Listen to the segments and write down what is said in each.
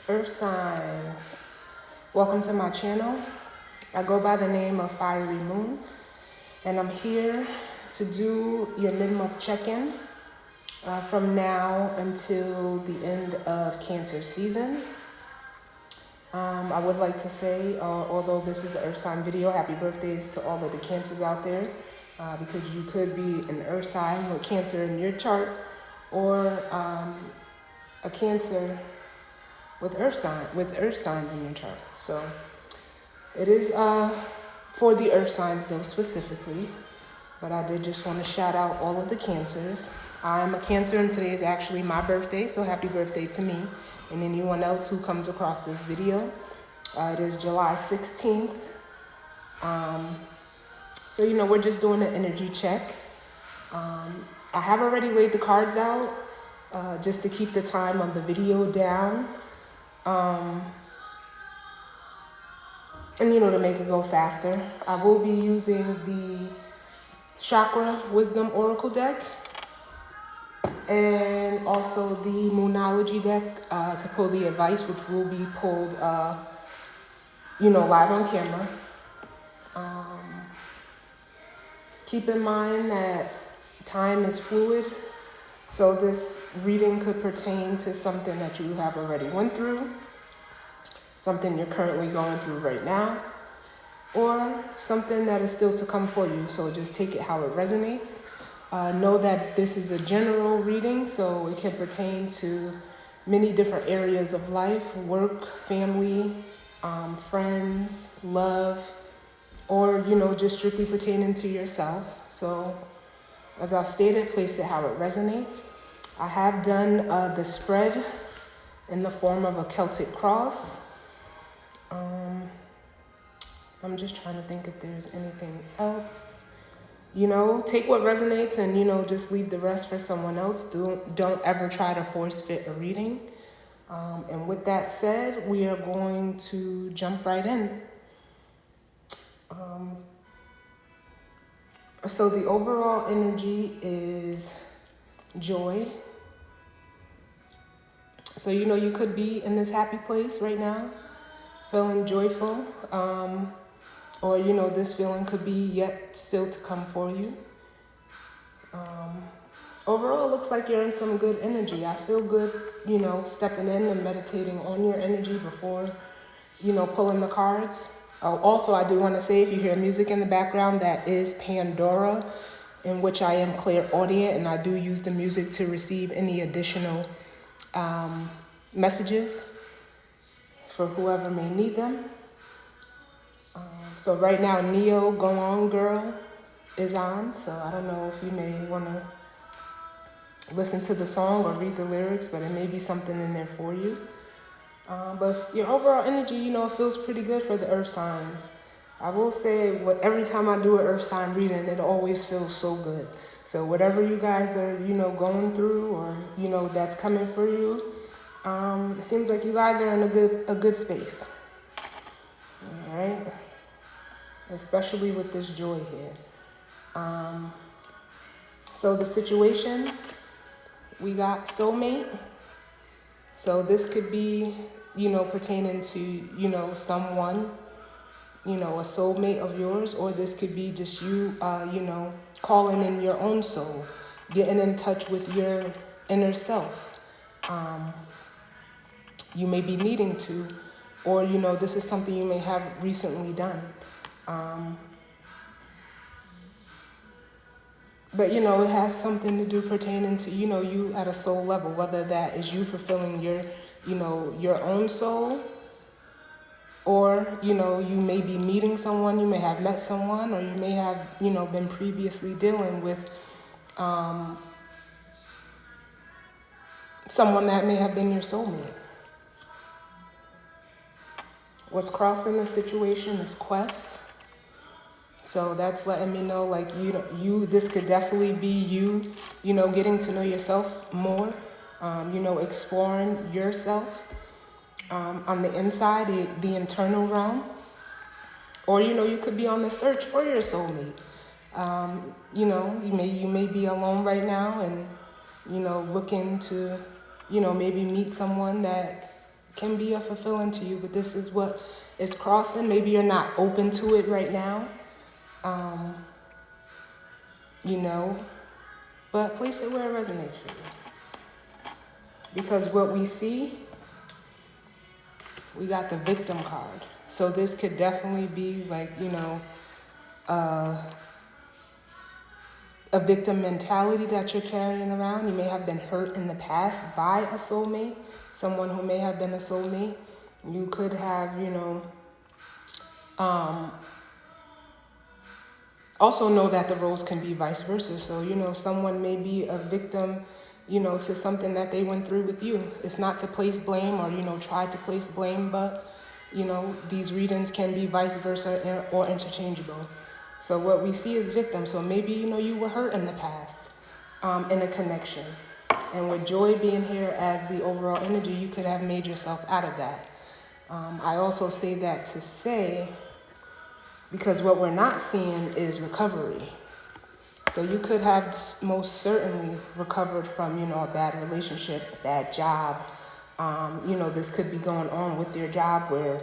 Earth signs, welcome to my channel. I go by the name of Fiery Moon, and I'm here to do your mid-month check-in from now until the end of Cancer season. I would like to say, although this is an Earth sign video, happy birthdays to all of the Cancers out there, because you could be an Earth sign with Cancer in your chart, or a Cancer with earth signs in your chart. So it is for the earth signs though specifically, but I did just want to shout out all of the Cancers. I'm a Cancer and today is actually my birthday, so happy birthday to me and anyone else who comes across this video. It is July 16th. So we're just doing an energy check. I have already laid the cards out just to keep the time on the video down. And to make it go faster. I will be using the Chakra Wisdom Oracle deck and also the Moonology deck to pull the advice, which will be pulled, live on camera. Keep in mind that time is fluid, so this reading could pertain to something that you have already went through, something you're currently going through right now, or something that is still to come for you. So just take it how it resonates. Know that this is a general reading, so it can pertain to many different areas of life: work, family, friends, love, or just strictly pertaining to yourself. So as I've stated, place it how it resonates. I have done the spread in the form of a Celtic cross. I'm just trying to think if there's anything else. Take what resonates and, just leave the rest for someone else. Don't ever try to force fit a reading. And with that said, we are going to jump right in. So the overall energy is joy. So, you could be in this happy place right now, feeling joyful. Or, this feeling could be yet still to come for you. Overall, it looks like you're in some good energy. I feel good, stepping in and meditating on your energy before, pulling the cards. Also, I do want to say, if you hear music in the background, that is Pandora, in which I am clairaudient, and I do use the music to receive any additional messages for whoever may need them. So right now, Neo, Go On Girl is on, so I don't know if you may want to listen to the song or read the lyrics, but it may be something in there for you. But your overall energy, it feels pretty good for the earth signs. I will say, every time I do an earth sign reading, it always feels so good. So whatever you guys are, going through, or, that's coming for you, it seems like you guys are in a good space. All right? Especially with this joy here. So the situation, we got soulmate. So this could be, pertaining to, someone, a soulmate of yours, or this could be just you, calling in your own soul, getting in touch with your inner self. You may be needing to, or, this is something you may have recently done. But, it has something to do pertaining to, you at a soul level, whether that is you fulfilling your, your own soul, or, you may be meeting someone, you may have met someone, or you may have, been previously dealing with someone that may have been your soulmate. What's crossing the situation is quest. So that's letting me know, like, this could definitely be you, getting to know yourself more, exploring yourself on the inside, the internal realm. Or, you could be on the search for your soulmate. You may be alone right now and, looking to, maybe meet someone that can be fulfilling to you, but this is what is crossing. Maybe you're not open to it right now, you know, but place it where it resonates for you. Because what we see, we got the victim card. So this could definitely be like, you know, a victim mentality that you're carrying around. You may have been hurt in the past by a soulmate, someone who may have been a soulmate. You could have, you know, also know that the roles can be vice versa. So, you know, someone may be a victim, you know, to something that they went through with you. It's not to place blame or, you know, try to place blame, but, you know, these readings can be vice versa or interchangeable. So what we see is victim. So maybe, you know, you were hurt in the past in a connection. And with joy being here as the overall energy, you could have made yourself out of that. I also say that to say, because what we're not seeing is recovery. So you could have most certainly recovered from, you know, a bad relationship, a bad job. You know, this could be going on with your job where,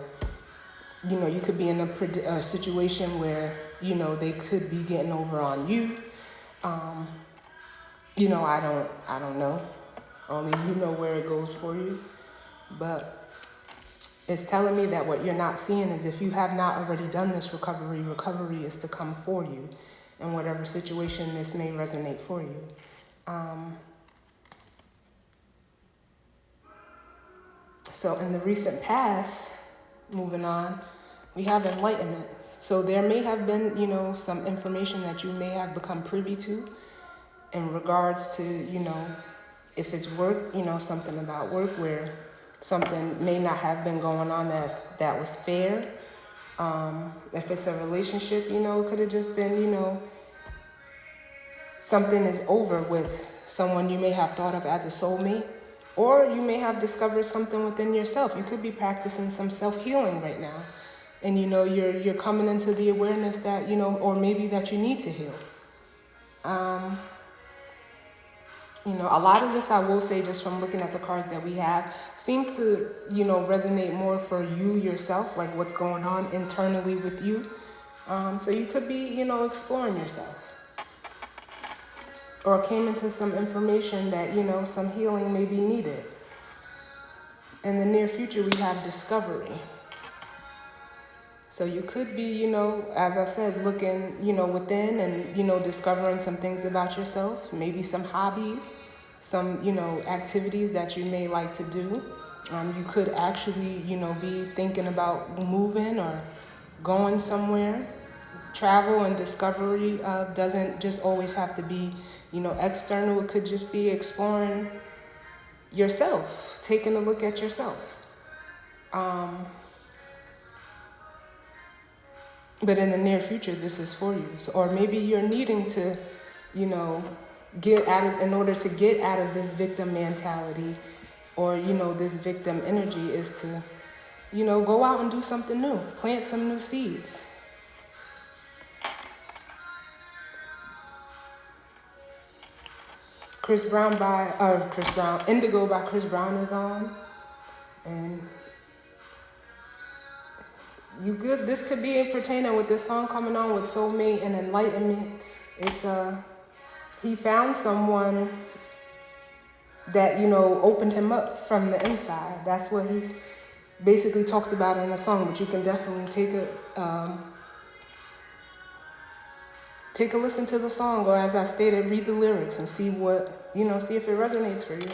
you know, you could be in a situation where, you know, they could be getting over on you. You know, I don't know. Only you know where it goes for you. But it's telling me that what you're not seeing is if you have not already done this recovery is to come for you in whatever situation this may resonate for you. So in the recent past, moving on, we have enlightenment. So there may have been, you know, some information that you may have become privy to in regards to, you know, if it's work, you know, something about work where something may not have been going on that was fair. If it's a relationship, you know, it could have just been, you know, something is over with someone you may have thought of as a soulmate, or you may have discovered something within yourself. You could be practicing some self-healing right now. And, you know, you're coming into the awareness that, you know, or maybe that you need to heal. You know, a lot of this, I will say, just from looking at the cards that we have, seems to, you know, resonate more for you yourself, like what's going on internally with you. So you could be, you know, exploring yourself. Or came into some information that, you know, some healing may be needed. In the near future, we have discovery. So you could be, you know, as I said, looking, you know, within and, you know, discovering some things about yourself, maybe some hobbies, some, you know, activities that you may like to do. You could actually, you know, be thinking about moving or going somewhere. Travel and discovery doesn't just always have to be, you know, external. It could just be exploring yourself, taking a look at yourself. But in the near future, this is for you. So, or maybe you're needing to, you know, get out of, in order to get out of this victim mentality or, you know, this victim energy is to, you know, go out and do something new, plant some new seeds. Indigo by Chris Brown is on. And this could be pertaining with this song coming on with soulmate and enlightenment. It's he found someone that, you know, opened him up from the inside. That's what he basically talks about in the song, but you can definitely take a listen to the song, or as I stated, read the lyrics and see what, you know, see if it resonates for you.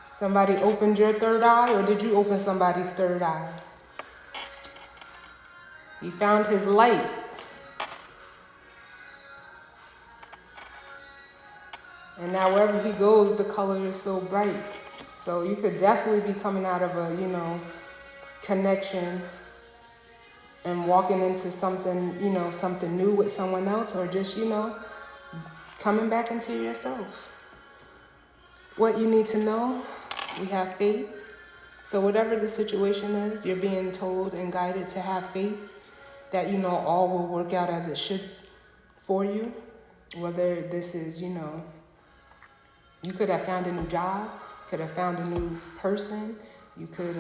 Somebody opened your third eye, or did you open somebody's third eye? He found his light. And now wherever he goes, the color is so bright. So you could definitely be coming out of a, you know, connection and walking into something, you know, something new with someone else, or just, you know, coming back into yourself. What you need to know, we have faith. So whatever the situation is, you're being told and guided to have faith that, you know, all will work out as it should for you. Whether this is, you know, you could have found a new job. could have found a new person. You could,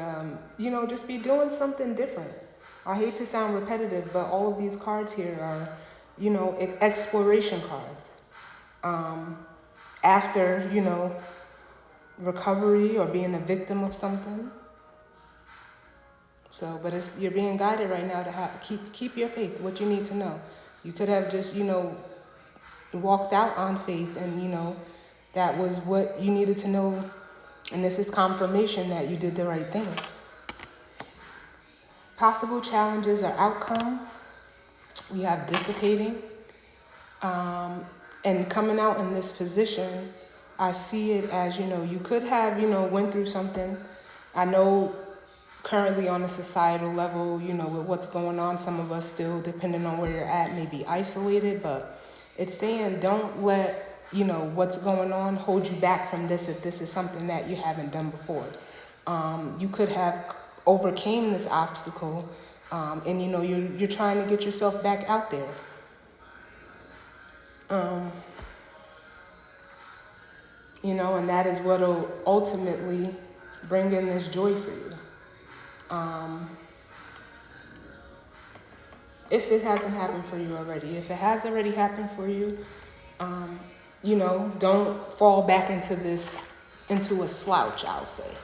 just be doing something different. I hate to sound repetitive, but all of these cards here are, exploration cards. After, recovery or being a victim of something. So, but you're being guided right now to keep your faith, what you need to know. You could have just, walked out on faith and, that was what you needed to know. And this is confirmation that you did the right thing. Possible challenges or outcome. We have dissipating. And coming out in this position, I see it as, you could have, went through something. I know currently on a societal level, with what's going on, some of us still, depending on where you're at, may be isolated, but it's saying don't let, what's going on hold you back from this if this is something that you haven't done before. You could have overcame this obstacle, and, you're trying to get yourself back out there. And that is what will ultimately bring in this joy for you. If it hasn't happened for you already, if it has already happened for you, don't fall back into a slouch, I'll say.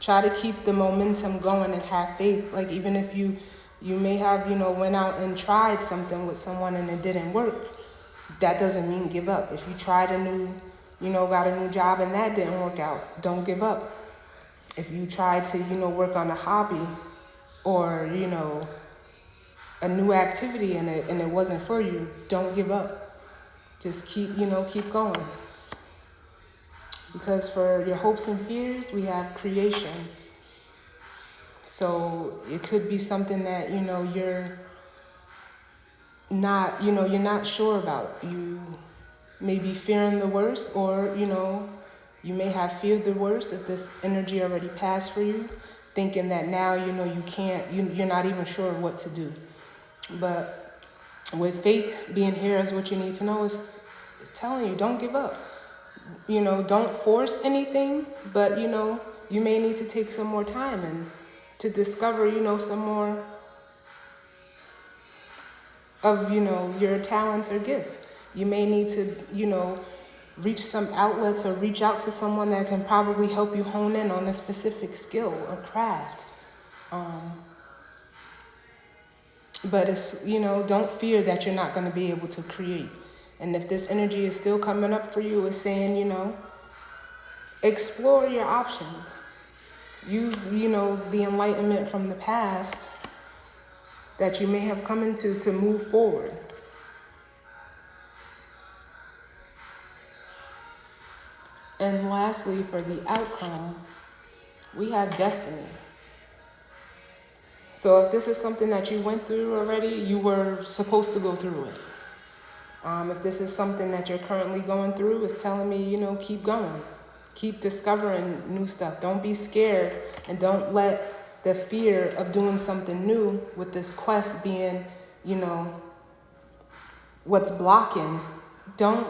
Try to keep the momentum going and have faith. Like even if you may have, went out and tried something with someone and it didn't work, that doesn't mean give up. If you tried got a new job and that didn't work out, don't give up. If you tried to, work on a hobby or, a new activity and it wasn't for you, don't give up. Just keep going. Because for your hopes and fears, we have creation. So it could be something that, you're not sure about. You may be fearing the worst, or, you may have feared the worst if this energy already passed for you, thinking that now, you can't, you're not even sure what to do. But with faith being here is what you need to know is telling you, don't give up. Don't force anything, but, you may need to take some more time and to discover, some more of, your talents or gifts. You may need to, reach some outlets or reach out to someone that can probably help you hone in on a specific skill or craft. But it's, don't fear that you're not going to be able to create. And if this energy is still coming up for you, it's saying, explore your options. Use, the enlightenment from the past that you may have come into to move forward. And lastly, for the outcome, we have destiny. So if this is something that you went through already, you were supposed to go through it. If this is something that you're currently going through, it's telling me, keep going. Keep discovering new stuff. Don't be scared, and don't let the fear of doing something new with this quest being, what's blocking. Don't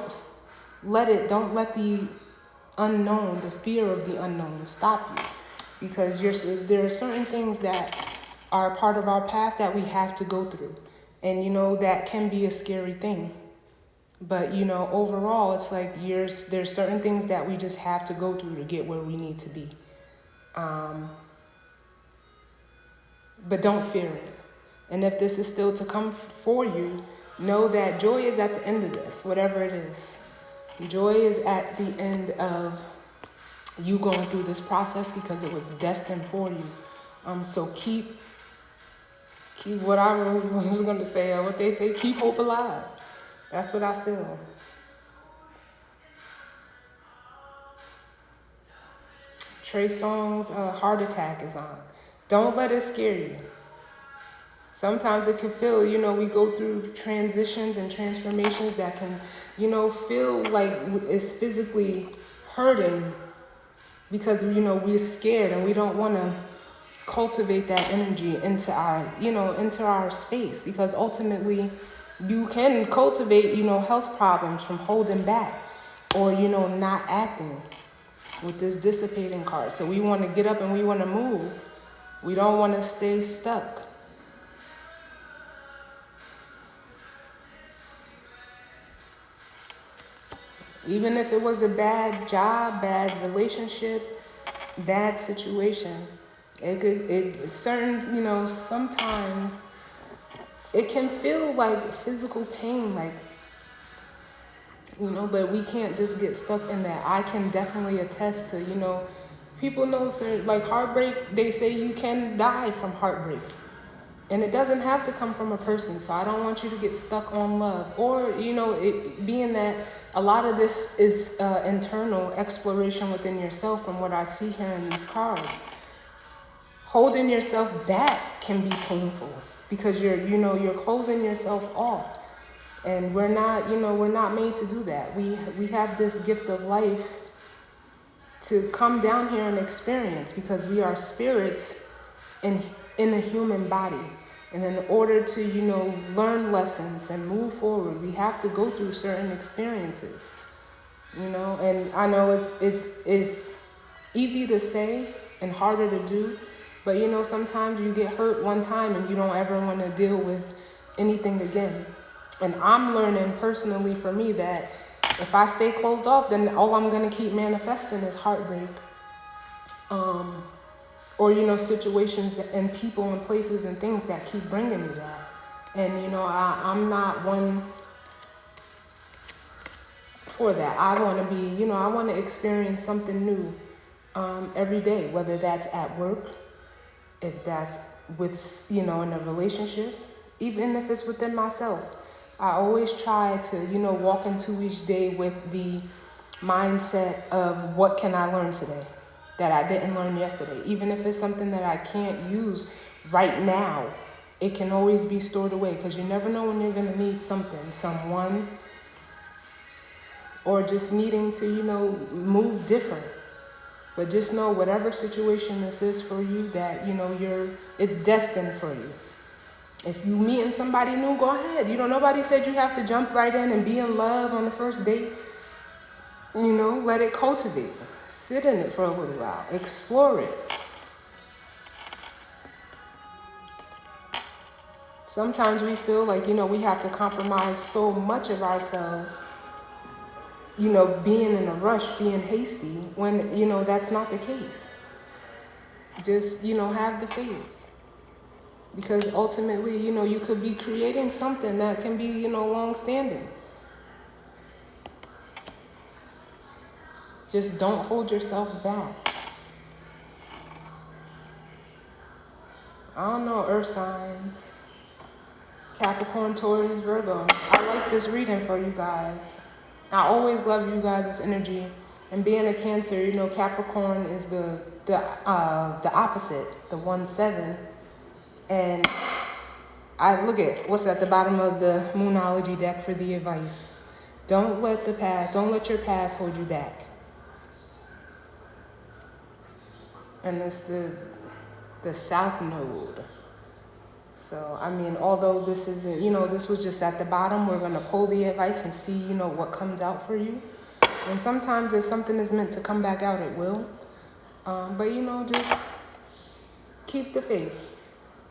let the unknown, the fear of the unknown stop you. Because there are certain things that are part of our path that we have to go through. And, that can be a scary thing. But, overall, it's like there's certain things that we just have to go through to get where we need to be. But don't fear it. And if this is still to come for you, know that joy is at the end of this, whatever it is. Joy is at the end of you going through this process because it was destined for you. So keep what I was going to say, what they say, keep hope alive. That's what I feel. Trey Songz's Heart Attack is on. Don't let it scare you. Sometimes it can feel, we go through transitions and transformations that can, feel like it's physically hurting because, we're scared and we don't want to cultivate that energy into our space, because ultimately you can cultivate, health problems from holding back or, not acting. with this dissipating card. So we want to get up and we want to move. We don't want to stay stuck. Even if it was a bad job, bad relationship, bad situation, sometimes it can feel like physical pain, but we can't just get stuck in that. I can definitely attest to, people know, like heartbreak, they say you can die from heartbreak. And it doesn't have to come from a person. So I don't want you to get stuck on love. Or, it being that a lot of this is internal exploration within yourself from what I see here in these cards. Holding yourself back can be painful because you're closing yourself off. And we're not made to do that. We have this gift of life to come down here and experience because we are spirits in a human body. And in order to, learn lessons and move forward, we have to go through certain experiences, and I know it's easy to say and harder to do, but, sometimes you get hurt one time and you don't ever want to deal with anything again. And I'm learning personally for me that if I stay closed off, then all I'm going to keep manifesting is heartbreak. Or, situations and people and places and things that keep bringing me that. And, I'm not one for that. I want to be, I want to experience something new every day, whether that's at work, if that's with, in a relationship, even if it's within myself. I always try to, walk into each day with the mindset of what can I learn today that I didn't learn yesterday. Even if it's something that I can't use right now, it can always be stored away because you never know when you're going to need something, someone, or just needing to, move different. But just know whatever situation this is for you that, it's destined for you. If you meeting somebody new, go ahead. Nobody said you have to jump right in and be in love on the first date. Let it cultivate. Sit in it for a little while. Explore it. Sometimes we feel like, we have to compromise so much of ourselves, being in a rush, being hasty, when, that's not the case. Just, have the faith. Because ultimately, you could be creating something that can be, long-standing. Just don't hold yourself back. I don't know, earth signs. Capricorn, Taurus, Virgo. I like this reading for you guys. I always love you guys' energy. And being a Cancer, Capricorn is the opposite, the 1-7. And I look at what's at the bottom of the Moonology deck for the advice. Don't let your past hold you back. And it's the South Node. So, although this isn't, this was just at the bottom, we're going to pull the advice and see, what comes out for you. And sometimes if something is meant to come back out, it will. But, just keep the faith.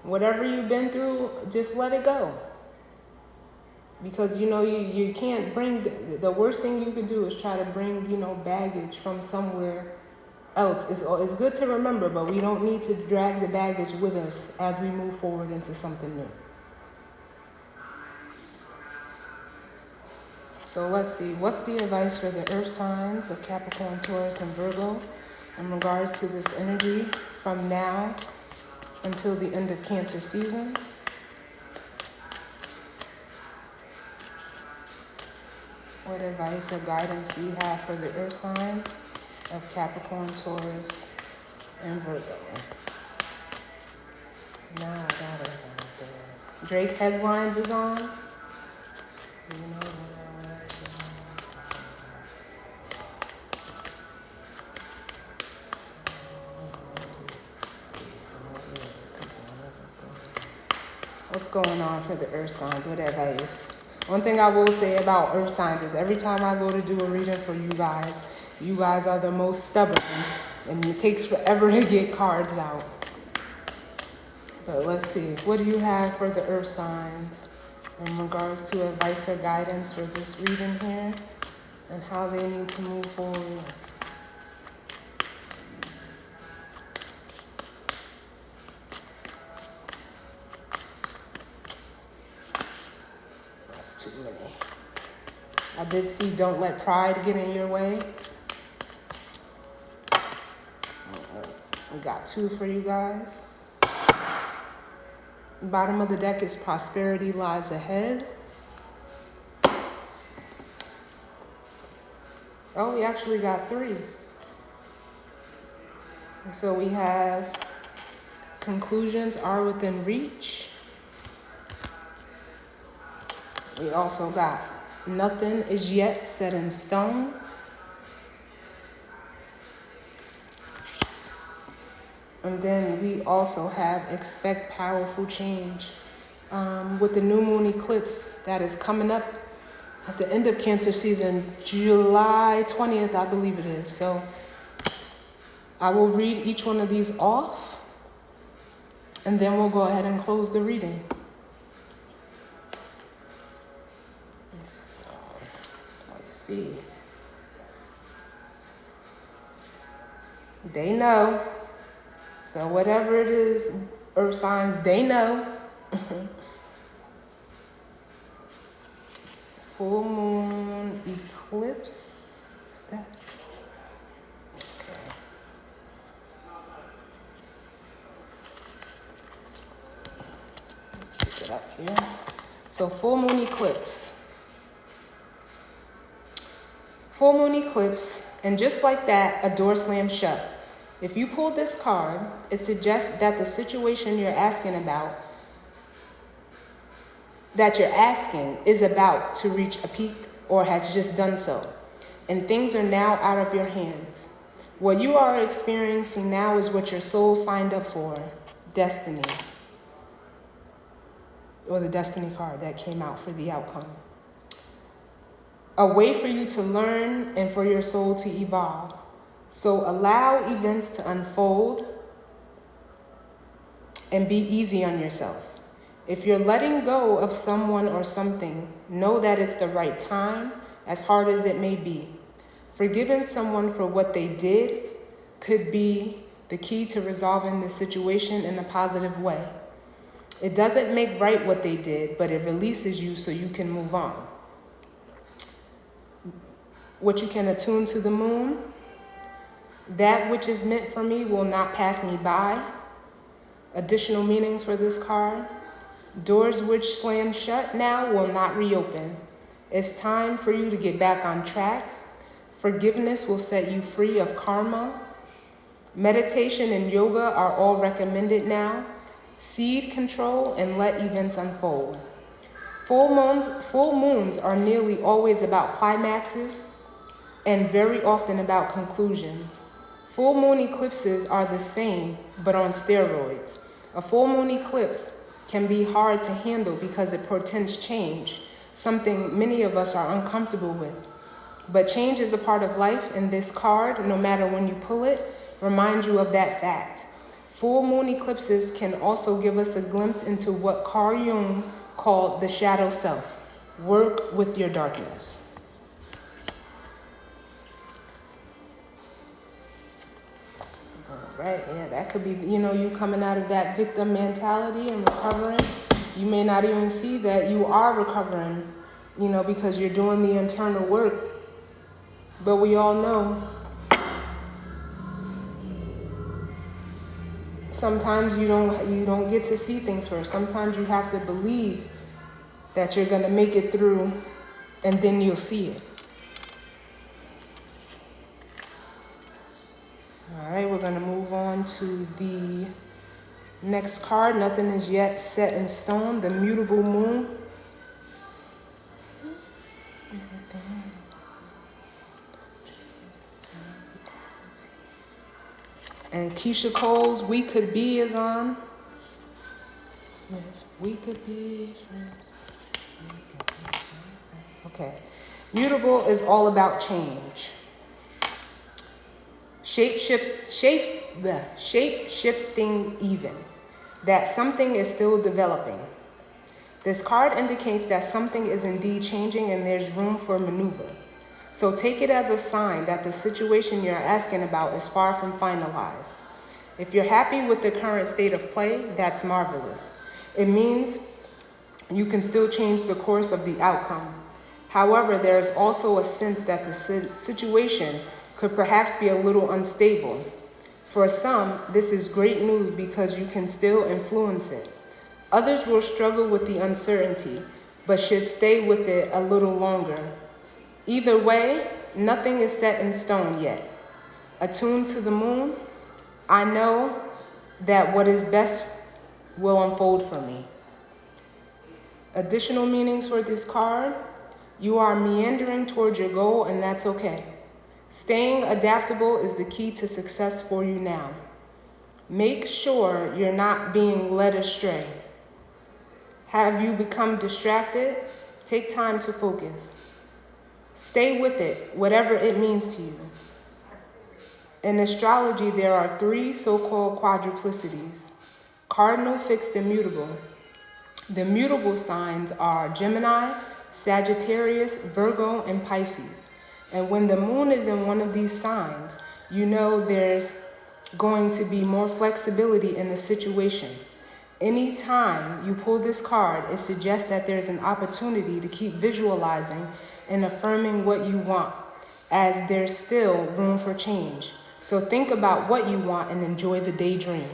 Whatever you've been through, just let it go. Because, you can't bring, the worst thing you can do is try to bring, baggage from somewhere else. It's good to remember, but we don't need to drag the baggage with us as we move forward into something new. So let's see, what's the advice for the earth signs of Capricorn, Taurus, and Virgo in regards to this energy from now until the end of Cancer season? What advice or guidance do you have for the earth signs of Capricorn, Taurus, and Virgo? Now I got it right there. Drake headlines is on. What's going on for the earth signs? What advice? One thing I will say about earth signs is every time I go to do a reading for you guys, You guys are the most stubborn, and it takes forever to get cards out. But let's see. What do you have for the earth signs in regards to advice or guidance for this reading here and how they need to move forward? That's too many. I did see don't let pride get in your way. We got 2 for you guys. Bottom of the deck is prosperity lies ahead. Oh, we actually got 3. And so we have conclusions are within reach. We also got nothing is yet set in stone. And then we also have expect powerful change. With the new moon eclipse that is coming up at the end of Cancer season, July 20th, I believe it is. So I will read each one of these off, and then we'll go ahead and close the reading. So, let's see. They know. So whatever it is, earth signs, they know. Full moon eclipse. Is that? Okay. Pick it up here. So full moon eclipse. Full moon eclipse, and just like that, a door slammed shut. If you pull this card, it suggests that the situation you're asking about, is about to reach a peak or has just done so, and things are now out of your hands. What you are experiencing now is what your soul signed up for, destiny, or the destiny card that came out for the outcome. A way for you to learn and for your soul to evolve. So allow events to unfold and be easy on yourself. If you're letting go of someone or something, know that it's the right time, as hard as it may be. Forgiving someone for what they did could be the key to resolving the situation in a positive way. It doesn't make right what they did, but it releases you so you can move on. What you can attune to the moon. That which is meant for me will not pass me by. Additional meanings for this card. Doors which slam shut now will not reopen. It's time for you to get back on track. Forgiveness will set you free of karma. Meditation and yoga are all recommended now. Seed control and let events unfold. Full moons are nearly always about climaxes and very often about conclusions. Full moon eclipses are the same, but on steroids. A full moon eclipse can be hard to handle because it portends change, something many of us are uncomfortable with. But change is a part of life, and this card, no matter when you pull it, reminds you of that fact. Full moon eclipses can also give us a glimpse into what Carl Jung called the shadow self. Work with your darkness. Right, yeah, that could be, you coming out of that victim mentality and recovering. You may not even see that you are recovering, because you're doing the internal work. But we all know sometimes you don't get to see things first. Sometimes you have to believe that you're going to make it through, and then you'll see it. All right, we're going to move on to the next card. Nothing is yet set in stone. The mutable moon. And Keisha Cole's We Could Be is on. We could be friends. Okay. Mutable is all about change. shape-shifting even, that something is still developing. This card indicates that something is indeed changing and there's room for maneuver. So take it as a sign that the situation you're asking about is far from finalized. If you're happy with the current state of play, that's marvelous. It means you can still change the course of the outcome. However, there is also a sense that the situation could perhaps be a little unstable. For some, this is great news because you can still influence it. Others will struggle with the uncertainty, but should stay with it a little longer. Either way, nothing is set in stone yet. Attuned to the moon, I know that what is best will unfold for me. Additional meanings for this card: you are meandering towards your goal, and that's okay. Staying adaptable is the key to success for you now. Make sure you're not being led astray. Have you become distracted? Take time to focus. Stay with it, whatever it means to you. In astrology, there are 3 so-called quadruplicities: cardinal, fixed, and mutable. The mutable signs are Gemini, Sagittarius, Virgo, and Pisces. And when the moon is in one of these signs, you know there's going to be more flexibility in the situation. Anytime you pull this card, it suggests that there's an opportunity to keep visualizing and affirming what you want, as there's still room for change. So think about what you want and enjoy the daydream.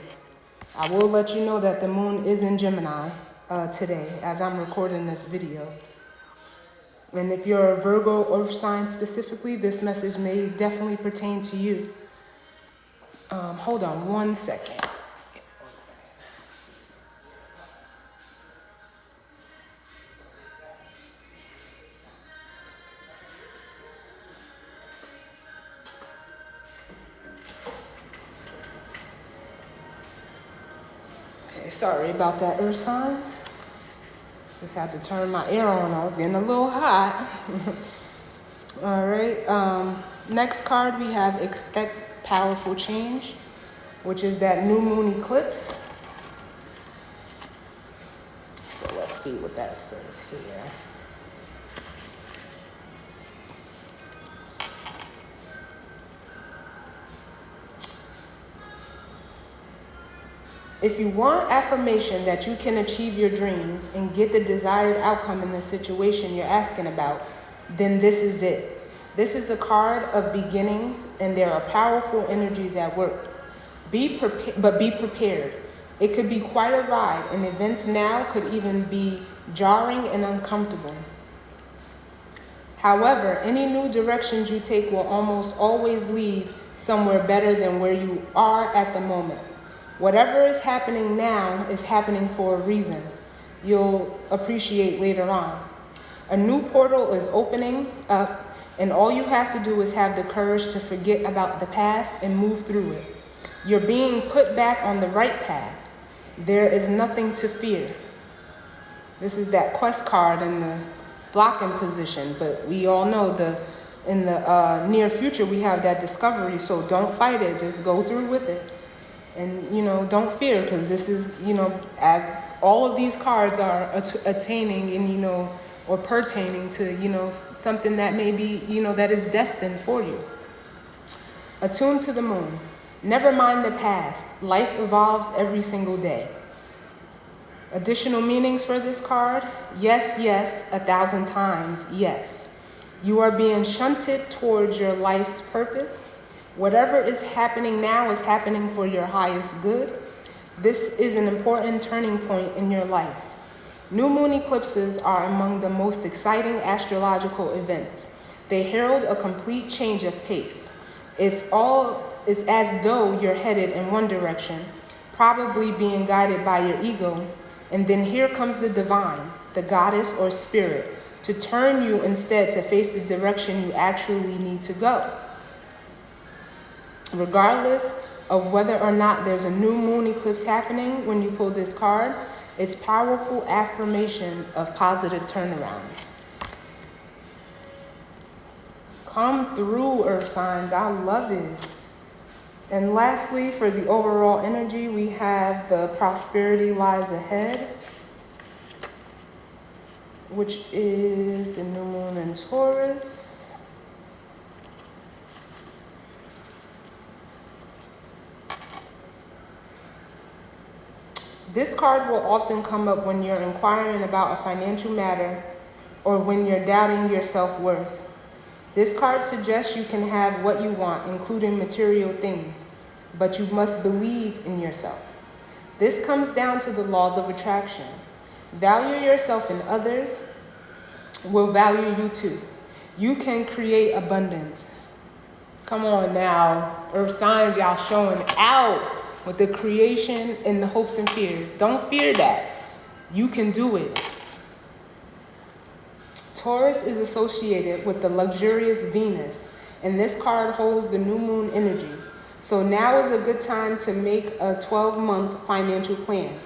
I will let you know that the moon is in Gemini today as I'm recording this video. And if you're a Virgo earth sign specifically, this message may definitely pertain to you. Hold on one second. Okay, sorry about that, earth signs. Just had to turn my air on. I was getting a little hot. All right. Next card, we have expect powerful change, which is that new moon eclipse. So let's see what that says here. If you want affirmation that you can achieve your dreams and get the desired outcome in the situation you're asking about, then this is it. This is a card of beginnings, and there are powerful energies at work. Be prepared. It could be quite a ride, and events now could even be jarring and uncomfortable. However, any new directions you take will almost always lead somewhere better than where you are at the moment. Whatever is happening now is happening for a reason. You'll appreciate later on. A new portal is opening up, and all you have to do is have the courage to forget about the past and move through it. You're being put back on the right path. There is nothing to fear. This is that quest card in the blocking position, but we all know in the near future we have that discovery, so don't fight it, just go through with it. And, don't fear, because this is, as all of these cards are attaining and, or pertaining to, something that may be, that is destined for you. Attune to the moon. Never mind the past. Life evolves every single day. Additional meanings for this card: yes, yes, 1,000 times, yes. You are being shunted towards your life's purpose. Whatever is happening now is happening for your highest good. This is an important turning point in your life. New moon eclipses are among the most exciting astrological events. They herald a complete change of pace. It's as though you're headed in one direction, probably being guided by your ego, and then here comes the divine, the goddess or spirit, to turn you instead to face the direction you actually need to go. Regardless of whether or not there's a new moon eclipse happening when you pull this card, it's powerful affirmation of positive turnarounds. Come through, earth signs. I love it. And lastly, for the overall energy, we have the prosperity lies ahead, which is the new moon in Taurus. This card will often come up when you're inquiring about a financial matter or when you're doubting your self-worth. This card suggests you can have what you want, including material things, but you must believe in yourself. This comes down to the laws of attraction. Value yourself and others will value you too. You can create abundance. Come on now, earth signs, y'all showing out with the creation and the hopes and fears. Don't fear that. You can do it. Taurus is associated with the luxurious Venus, and this card holds the new moon energy. So now is a good time to make a 12-month financial plan.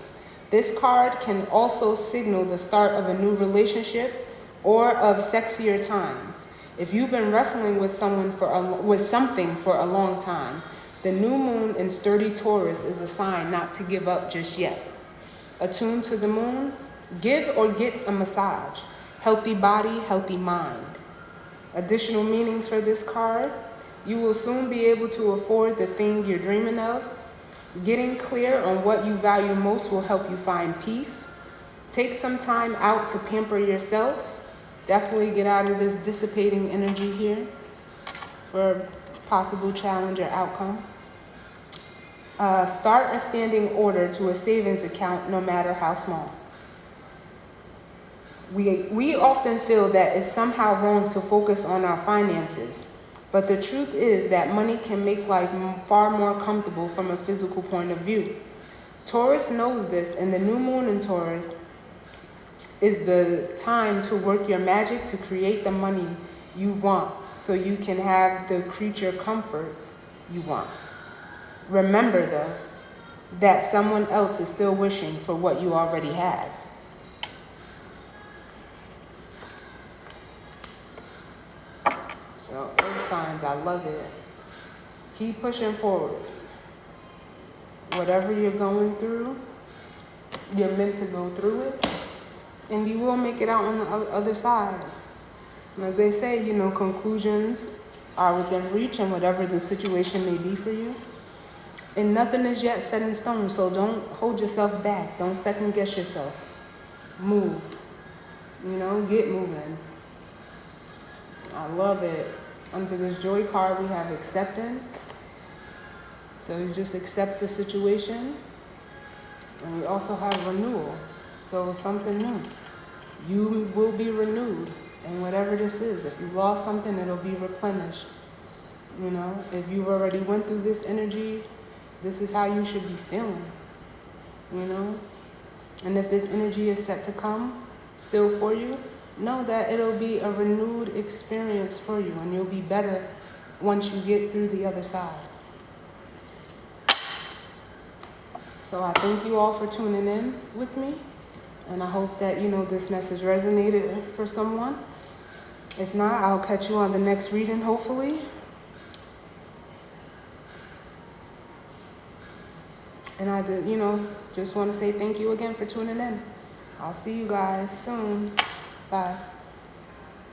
This card can also signal the start of a new relationship or of sexier times. If you've been wrestling with something for a long time, the new moon in sturdy Taurus is a sign not to give up just yet. Attuned to the moon, give or get a massage. Healthy body, healthy mind. Additional meanings for this card: you will soon be able to afford the thing you're dreaming of. Getting clear on what you value most will help you find peace. Take some time out to pamper yourself. Definitely get out of this dissipating energy here for a possible challenge or outcome. Start a standing order to a savings account, no matter how small. We often feel that it's somehow wrong to focus on our finances, but the truth is that money can make life far more comfortable from a physical point of view. Taurus knows this, and the new moon in Taurus is the time to work your magic to create the money you want so you can have the creature comforts you want. Remember, though, that someone else is still wishing for what you already have. So, earth signs, I love it. Keep pushing forward. Whatever you're going through, you're meant to go through it, and you will make it out on the other side. And as they say, conclusions are within reach, and whatever the situation may be for you. And nothing is yet set in stone, so don't hold yourself back. Don't second guess yourself. Move. Get moving. I love it. Under this joy card, we have acceptance. So you just accept the situation. And we also have renewal. So something new. You will be renewed. And whatever this is, if you lost something, it'll be replenished. If you already went through this energy, this is how you should be feeling. And if this energy is set to come still for you, know that it'll be a renewed experience for you, and you'll be better once you get through the other side. So I thank you all for tuning in with me, and I hope that this message resonated for someone. If not, I'll catch you on the next reading, hopefully. And I did, just want to say thank you again for tuning in. I'll see you guys soon. Bye.